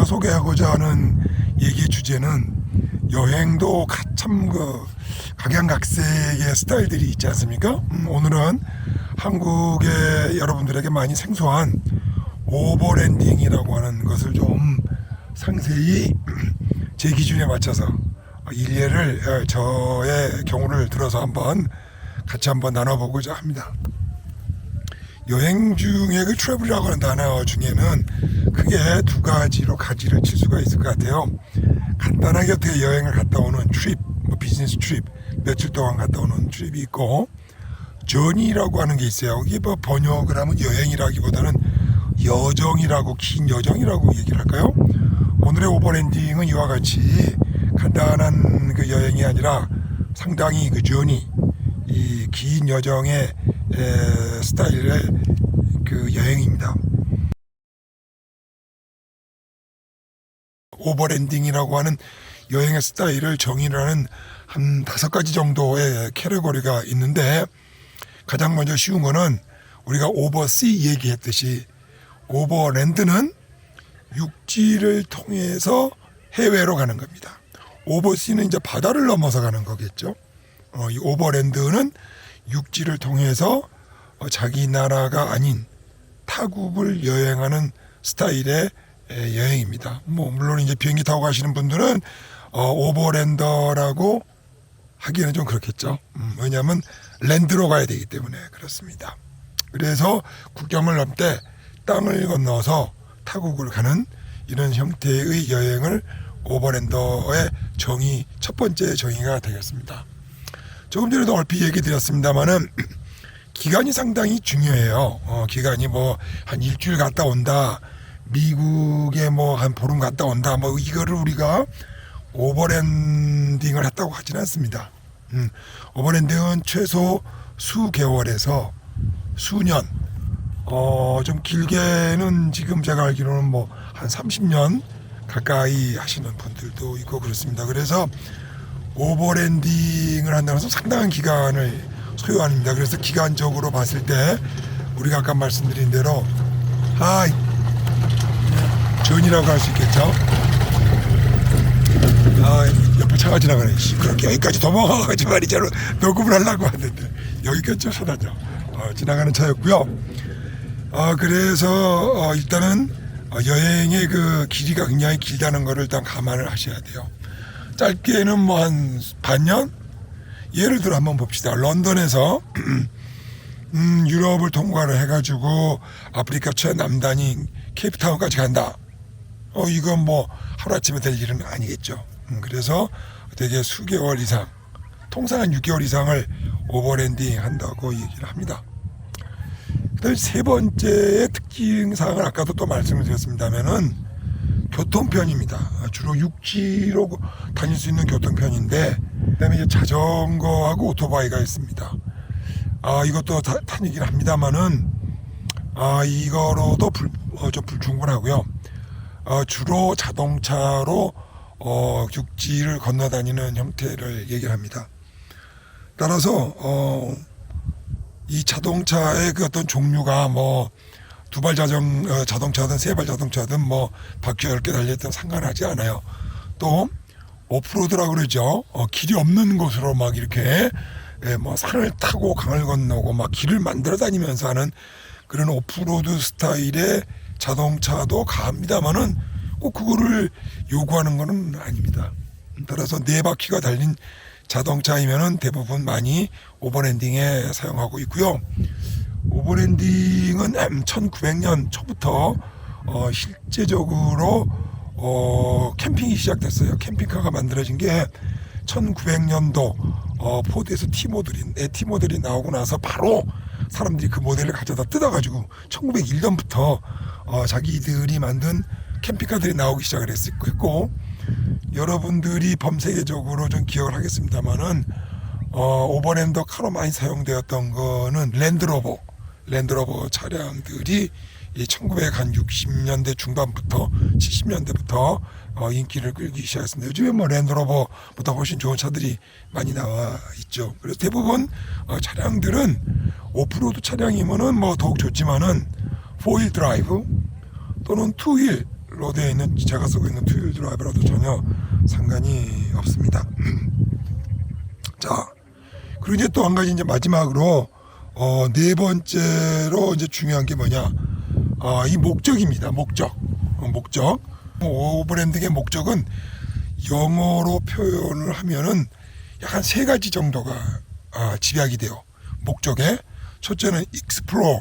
제가 소개하고자 하는 얘기의 주제는 여행도 참 각양각색의 스타일들이 있지 않습니까? 오늘은 한국의 여러분들에게 많이 생소한 오버랜딩이라고 하는 것을 좀 상세히 제 기준에 맞춰서 일례를 저의 경우를 들어서 같이 한번 나눠보고자 합니다. 여행 중에 그 트래블이라고 하는 단어 중에는 크게 두 가지로 가지를 칠 수가 있을 것 같아요. 간단하게 어떻게 여행을 갔다 오는 트립, 비즈니스 트립, 며칠 동안 갔다 오는 트립이 있고, 저니라고 하는 게 있어요. 이게 번역을 하면 여행이라기보다는 여정이라고, 긴 여정이라고 얘기를 할까요? 오늘의 오버랜딩은 이와 같이 간단한 그 여행이 아니라 상당히 그 저니, 이 긴 여정의 스타일의 그 여행입니다. 오버랜딩이라고 하는 여행의 스타일을 정의를 하는 한 5가지 정도의 캐러거리가 있는데, 가장 먼저 쉬운 거는 우리가 오버시 얘기했듯이 오버랜드는 육지를 통해서 해외로 가는 겁니다. 오버시는 이제 바다를 넘어서 가는 거겠죠. 이 오버랜드는 육지를 통해서 자기 나라가 아닌 타국을 여행하는 스타일의 여행입니다. 물론 이제 비행기 타고 가시는 분들은 오버랜더라고 하기에는 좀 그렇겠죠. 왜냐하면 랜드로 가야 되기 때문에 그렇습니다. 그래서 국경을 넘때 땅을 건너서 타국을 가는 이런 형태의 여행을 오버랜더의 첫 번째 정의가 되겠습니다. 조금 전에도 얼핏 얘기 드렸습니다만은 기간이 상당히 중요해요. 기간이 한 일주일 갔다 온다, 미국에 한 보름 갔다 온다, 이거를 우리가 오버랜딩을 했다고 하지는 않습니다. 오버랜딩은 최소 수개월에서 수년, 좀 길게는 지금 제가 알기로는 한 30년 가까이 하시는 분들도 있고 그렇습니다. 그래서 오버랜딩을 한다고 해서 상당한 기간을 소요합니다. 그래서 기간적으로 봤을 때 우리가 아까 말씀드린 대로 전이라고 할 수 있겠죠. 옆에 차가 지나가네. 그렇게 여기까지 도망가가지고 말이죠. 녹음을 하려고 하는데 여기까지 쫓아다녀. 지나가는 차였고요. 그래서 일단은 여행의 그 길이가 굉장히 길다는 거를 일단 감안을 하셔야 돼요. 짧게는 한 반년? 예를 들어 한번 봅시다. 런던에서 유럽을 통과를 해가지고 아프리카 최남단인 케이프타운까지 간다. 이건 하루아침에 될 일은 아니겠죠. 그래서 되게 수개월 이상, 통상 한 6개월 이상을 오버랜딩 한다고 얘기를 합니다. 그다음에 세 번째의 특징사항을 아까도 또 말씀을 드렸습니다면은 교통편입니다. 주로 육지로 다닐 수 있는 교통편인데, 그다음에 이제 자전거하고 오토바이가 있습니다. 이것도 탄 얘기를 합니다만은 이거로도 좀 불충분하고요. 주로 자동차로 육지를 건너다니는 형태를 얘기를 합니다. 따라서 이 자동차의 그 어떤 종류가 두발 자동차든 세발 자동차든 바퀴 10개 달려있든 상관하지 않아요. 또 오프로드라고 그러죠. 길이 없는 곳으로 이렇게 산을 타고 강을 건너고 길을 만들어 다니면서 하는 그런 오프로드 스타일의 자동차도 가합니다만은 꼭 그거를 요구하는 것은 아닙니다. 따라서 4바퀴가 달린 자동차이면은 대부분 많이 오버랜딩에 사용하고 있고요. 오버랜딩은 1900년 초부터 실제적으로 캠핑이 시작됐어요. 캠핑카가 만들어진 게 1900년도 포드에서 T모델이 나오고 나서 바로 사람들이 그 모델을 가져다 뜯어가지고 1901년부터 자기들이 만든 캠핑카들이 나오기 시작을 했고, 여러분들이 범세계적으로 좀 기억을 하겠습니다만은 오버랜더 카로 많이 사용되었던 거는 랜드로버 차량들이 1960년대 중반부터 70년대부터 인기를 끌기 시작했습니다. 요즘에 랜드로버보다 훨씬 좋은 차들이 많이 나와 있죠. 그래서 대부분 차량들은 오프로드 차량이면은 더욱 좋지만은 4휠 드라이브 또는 2휠로 로드에 있는 제가 쓰고 있는 투휠 드라이버라도 전혀 상관이 없습니다. 자, 그리고 이제 또 한 가지 이제 마지막으로 네 번째로 이제 중요한 게 뭐냐? 이 목적입니다. 목적. 오버랜딩의 목적은 영어로 표현을 하면은 약 한 세 가지 정도가 집약이 돼요. 목적에 첫째는 explore,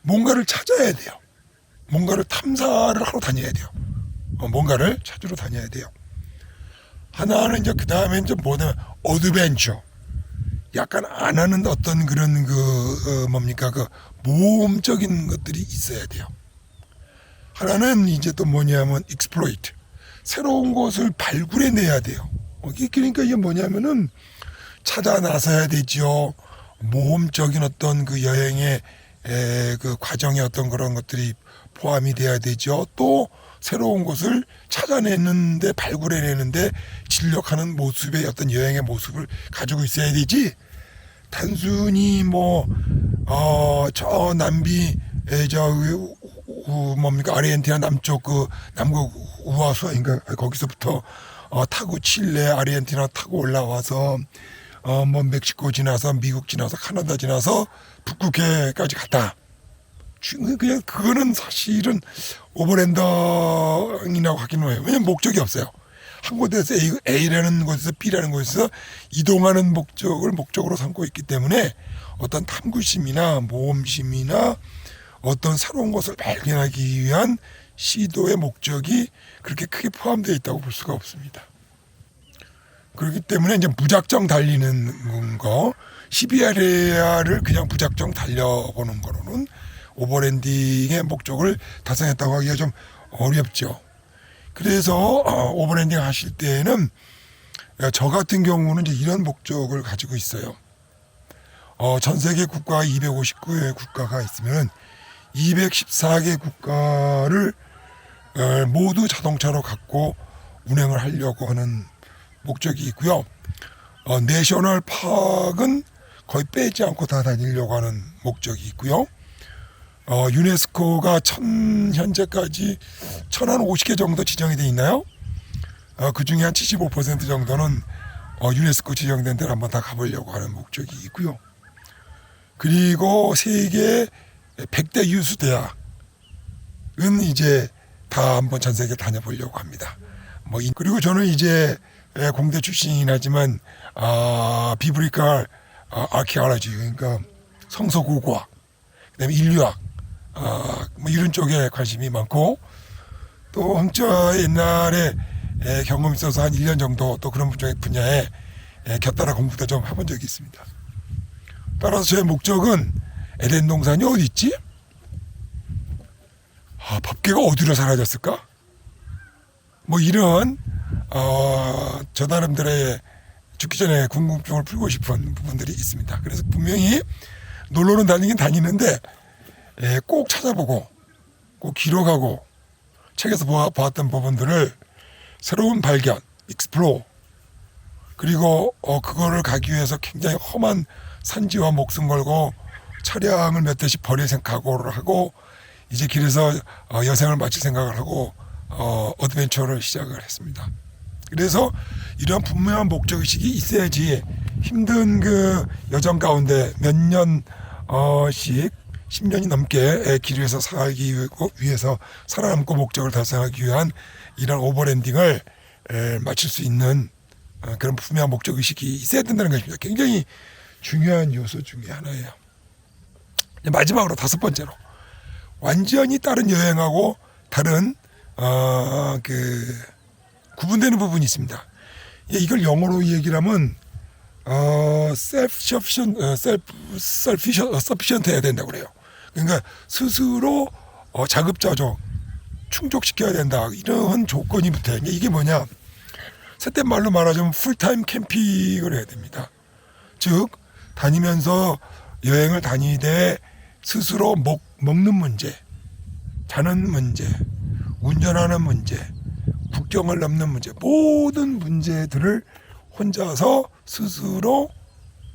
뭔가를 찾아야 돼요. 뭔가를 탐사를 하러 다녀야 돼요. 뭔가를 찾으러 다녀야 돼요. 하나는 이제 그 다음에 이제 뭐냐면 adventure, 약간 안 하는 어떤 그런 뭡니까 그 모험적인 것들이 있어야 돼요. 하나는 이제 또 뭐냐면 exploit, 새로운 것을 발굴해내야 돼요. 그러니까 이게 뭐냐면은 찾아 나서야 되죠. 모험적인 어떤 그 여행의 그 과정의 어떤 그런 것들이 포함이 돼야 되죠. 또 새로운 것을 찾아내는데 발굴해내는데 진력하는 모습의 어떤 여행의 모습을 가지고 있어야 되지. 단순히 저 남비 뭡니까 아르헨티나 남쪽 그 남극 우하수인가 거기서부터 타고 칠레 아르헨티나 타고 올라와서 멕시코 지나서 미국 지나서 카나다 지나서 북극해까지 갔다. 그냥 그거는 사실은 오버랜딩이라고 하기는 해요. 왜냐면 목적이 없어요. 한 곳에서 A라는 곳에서 B라는 곳에서 이동하는 목적을 목적으로 삼고 있기 때문에 어떤 탐구심이나 모험심이나 어떤 새로운 것을 발견하기 위한 시도의 목적이 그렇게 크게 포함되어 있다고 볼 수가 없습니다. 그렇기 때문에 이제 무작정 달리는 거, 시베리아를 그냥 무작정 달려보는 거로는 오버랜딩의 목적을 달성했다고 하기가 좀 어렵죠. 그래서 오버랜딩 하실 때는 저 같은 경우는 이제 이런 목적을 가지고 있어요. 전 세계 국가 259개 국가가 있으면 214개 국가를 모두 자동차로 갖고 운행을 하려고 하는 목적이 있고요. 내셔널 파크는 거의 빼지 않고 다 다니려고 하는 목적이 있고요. 유네스코가 현재까지 1050개 정도 지정이 돼 있나요? 그 중에 한 75% 정도는 유네스코 지정된 데를 한번 다 가보려고 하는 목적이 있고요. 그리고 세계 100대 유수 대학은 이제 다 한번 전 세계 다녀보려고 합니다. 그리고 저는 이제 공대 출신이긴 하지만 비브리컬 아키올로지, 그러니까 성서고고학, 그다음에 인류학 이런 쪽에 관심이 많고, 또 황자 옛날에 경험이 있어서 한 1년 정도 또 그런 분야에 곁따라 공부도 좀 해본 적이 있습니다. 따라서 저의 목적은 에덴 동산이 어디 있지? 법계가 어디로 사라졌을까? 이런 저 나름대로의 죽기 전에 궁금증을 풀고 싶은 부분들이 있습니다. 그래서 분명히 놀러는 다니긴 다니는데 꼭 찾아보고 꼭 기록하고 책에서 보았던 부분들을 새로운 발견, 익스플로어, 그리고 그거를 가기 위해서 굉장히 험한 산지와 목숨 걸고 차량을 몇 대씩 버릴 각오를 하고 이제 길에서 여생을 마칠 생각을 하고 어드벤처를 시작을 했습니다. 그래서 이런 분명한 목적의식이 있어야지 힘든 그 여정 가운데 몇 년씩 10년이 넘게 길 위에서 살기 위해서 살아남고 목적을 달성하기 위한 이런 오버랜딩을 마칠 수 있는 그런 분명한 목적의식이 있어야 된다는 것입니다. 굉장히 중요한 요소 중에 하나예요. 마지막으로 다섯 번째로, 완전히 다른 여행하고 다른 구분되는 부분이 있습니다. 이걸 영어로 얘기를 하면 self-sufficient 해야 된다고 그래요. 그러니까 스스로 자급자족 충족시켜야 된다, 이런 조건이 붙어요. 이게 뭐냐, 새때 말로 말하자면 풀타임 캠핑을 해야 됩니다. 즉 다니면서 여행을 다니되 스스로 먹는 문제, 자는 문제, 운전하는 문제, 국경을 넘는 문제, 모든 문제들을 혼자서 스스로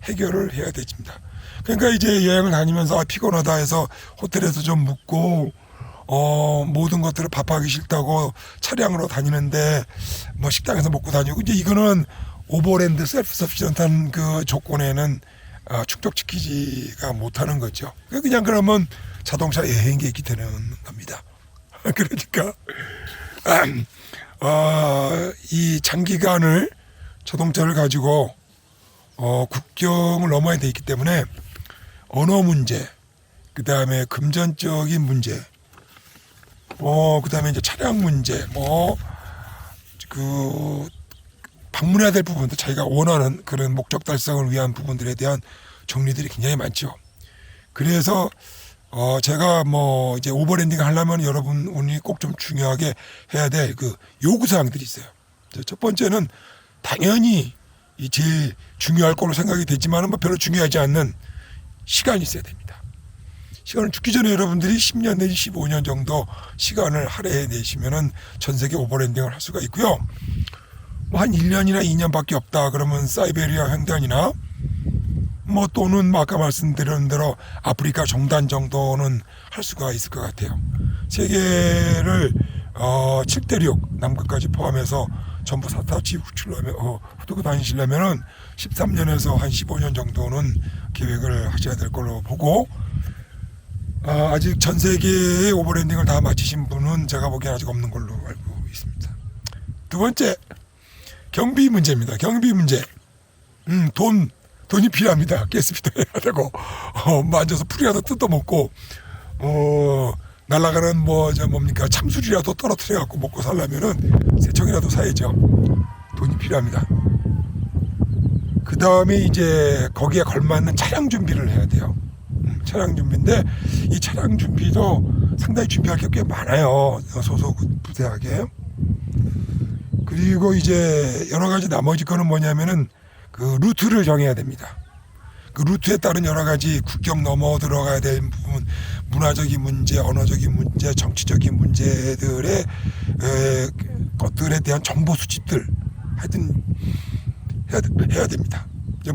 해결을 해야 됩니다. 그러니까 이제 여행을 다니면서 피곤하다 해서 호텔에서 좀 묵고 모든 것들을 밥하기 싫다고 차량으로 다니는데 뭐 식당에서 먹고 다니고 이제 이거는 오버랜드 셀프 서피션트한 그 조건에는 충족시키지가 못하는 거죠. 그냥 그러면 자동차 여행객이 되는 겁니다. 그러니까 이 장기간을 자동차를 가지고 국경을 넘어야 돼 있기 때문에 언어 문제, 그 다음에 금전적인 문제, 그 다음에 이제 차량 문제, 방문해야 될 부분도 자기가 원하는 그런 목적 달성을 위한 부분들에 대한 정리들이 굉장히 많죠. 그래서 제가 이제 오버랜딩 하려면 여러분이 꼭 좀 중요하게 해야 될 그 요구사항들이 있어요. 첫 번째는 당연히 이 제일 중요할 걸로 생각이 되지만은 별로 중요하지 않는 시간이 있어야 됩니다. 시간을 죽기 전에 여러분들이 10년 내지 15년 정도 시간을 할애해 내시면은 전 세계 오버랜딩을 할 수가 있고요. 한 1년이나 2년밖에 없다 그러면 사이베리아 횡단이나 또는 아까 말씀드린 대로 아프리카 종단 정도는 할 수가 있을 것 같아요. 세계를 7대륙 남극까지 포함해서 전부 사타치 훑고 다니시려면은 13년에서 한 15년 정도는 계획을 하셔야 될 걸로 보고, 아직 전 세계의 오버랜딩을 다 마치신 분은 제가 보기엔 아직 없는 걸로 알고 있습니다. 두 번째, 경비 문제입니다. 경비 문제. 돈이 필요합니다. 가스비도 해야 되고, 앉아서 풀이라도 뜯어먹고, 날아가는 참수리라도 떨어뜨려갖고 먹고 살려면은 세척이라도 사야죠. 돈이 필요합니다. 그 다음에 이제 거기에 걸맞는 차량 준비를 해야 돼요. 차량 준비인데 이 차량 준비도 상당히 준비할 게 꽤 많아요. 소속 부대하게. 그리고 이제 여러 가지 나머지 거는 뭐냐면은 그 루트를 정해야 됩니다. 그 루트에 따른 여러 가지 국경 넘어 들어가야 될 부분, 문화적인 문제, 언어적인 문제, 정치적인 문제들의 것들에 대한 정보 수집들 하여튼 해야 됩니다.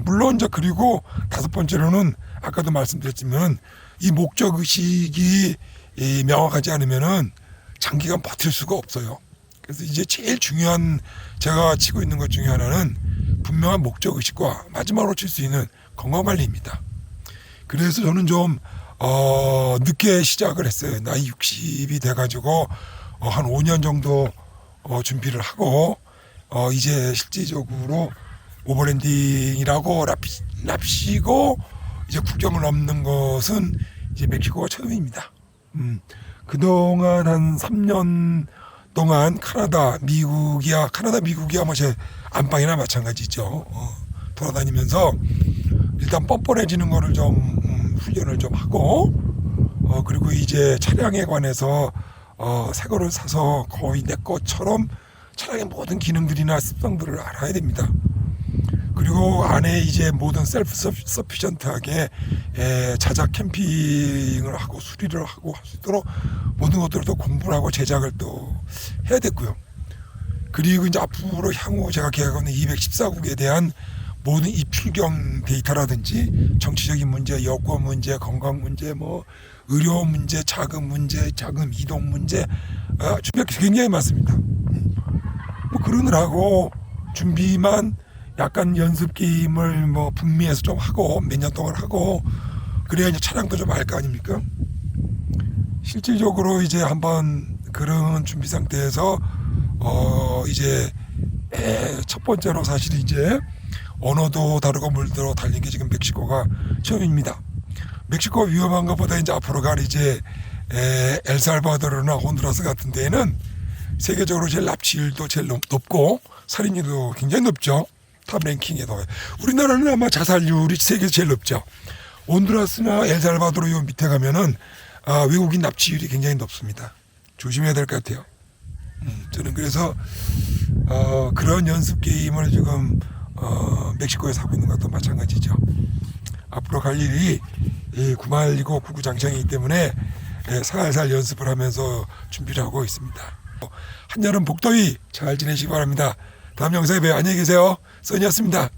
물론 그리고 다섯 번째로는 아까도 말씀드렸지만 이 목적 의식이 명확하지 않으면은 장기간 버틸 수가 없어요. 그래서 이제 제일 중요한 제가 치고 있는 것 중에 하나는 분명한 목적 의식과 마지막으로 칠 수 있는 건강관리입니다. 그래서 저는 좀 늦게 시작을 했어요. 나이 60이 돼가지고 한 5년 정도 준비를 하고 이제 실질적으로 오버랜딩이라고 납치고 이제 국경을 넘는 것은 이제 멕시코가 처음입니다. 그동안 한 3년 동안 카나다, 미국이야 제 안방이나 마찬가지죠. 돌아다니면서 일단 뻔뻔해지는 거를 좀 훈련을 좀 하고, 그리고 이제 차량에 관해서 새 거를 사서 거의 내 것처럼 차량의 모든 기능들이나 습성들을 알아야 됩니다. 그리고 안에 이제 모든 셀프 서피션트하게 자작 캠핑을 하고 수리를 하고 할 수 있도록 모든 것들을 또 공부를 하고 제작을 또 해야 됐고요. 그리고 이제 앞으로 향후 제가 계획하고 있는 214국에 대한 모든 이 필경 데이터라든지 정치적인 문제, 여권 문제, 건강 문제, 의료 문제, 자금 문제, 자금 이동 문제, 준비가 굉장히 많습니다. 그러느라고 준비만 약간 연습 게임을 북미에서 좀 하고 몇 년 동안 하고 그래야 이제 차량도 좀 알 거 아닙니까? 실질적으로 이제 한번 그런 준비 상태에서 이제 첫 번째로 사실 이제 언어도 다르고 물도 달린 게 지금 멕시코가 처음입니다. 멕시코 위험한 것보다 이제 앞으로 갈 이제 엘살바도르나 혼두라스 같은 데에는 세계적으로 제일 납치율도 제일 높고 살인율도 굉장히 높죠. 탑 랭킹에도. 우리나라는 아마 자살률이 세계에서 제일 높죠. 혼두라스나 엘살바도르 요 밑에 가면은 외국인 납치율이 굉장히 높습니다. 조심해야 될 것 같아요. 저는 그래서 그런 연습 게임을 지금 멕시코에서 하고 있는 것도 마찬가지죠. 앞으로 갈 일이 9말이고 99장창이기 때문에 살살 연습을 하면서 준비를 하고 있습니다. 한여름 복더위 잘 지내시기 바랍니다. 다음 영상에 봬요. 안녕히 계세요. 써니였습니다.